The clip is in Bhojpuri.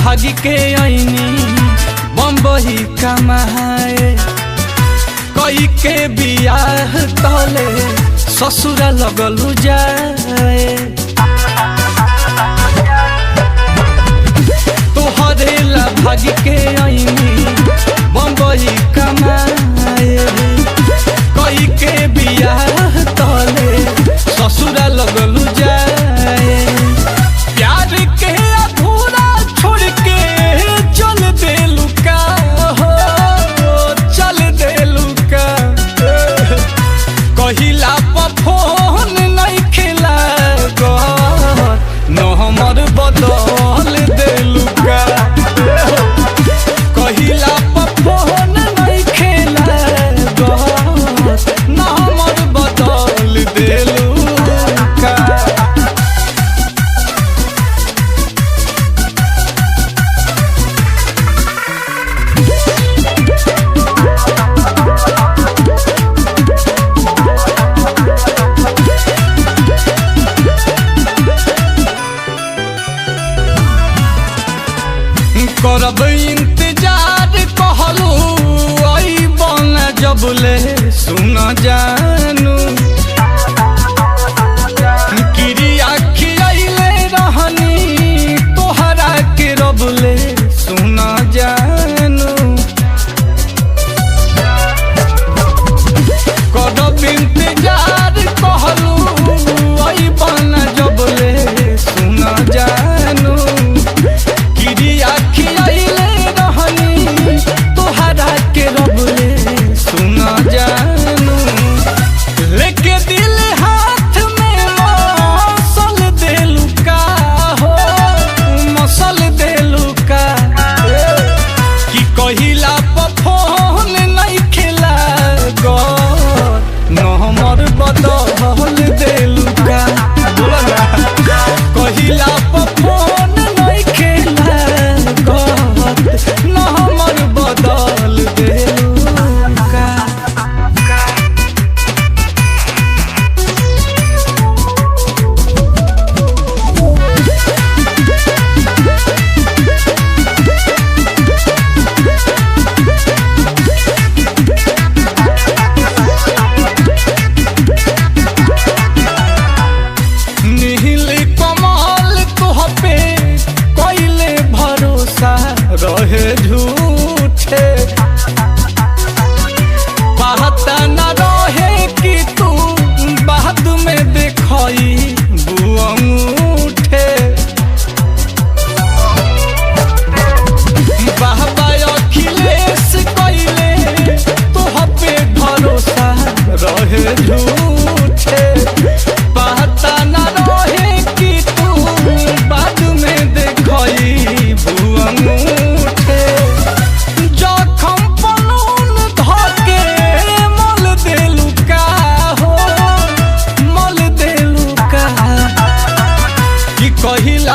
भाग के आईनी बम्बई कमाए कई के बियाह तले ससुरा लगलू जाए तोहरे ला भाग के आईनी बम्बई कमाए कई के बियाह तले ससुरा लगलू जाए प्यार के कहिला फोन नहीं खेला न हमर बदल देलू का कहिला फोन नहीं खेला न हमर बदल देलू का करब इंतजार कहलू अइबन जबले सुन जानू क्रिया खियले रहनी तोहरा के रबले सुन जानू करब इंतजार कहलू अइबन जबले सुन जानू क्रिया जानू लेके दिल हाथ में मसल देलू का हो मसल देलू का कि कहिला फोन नहीं खेला गो न हमर बदल देलू का कहिला फोन नहीं खेला गो न हमर बदल देलू रहे झूठे पता न रहे कि तू बाद में देखई बुअंगूठे बाबा अखिलेश कइले तोह पे भरोसा रहे झूठे पता न रहे कि तू बाद में देखई बुअंगूठे कहिला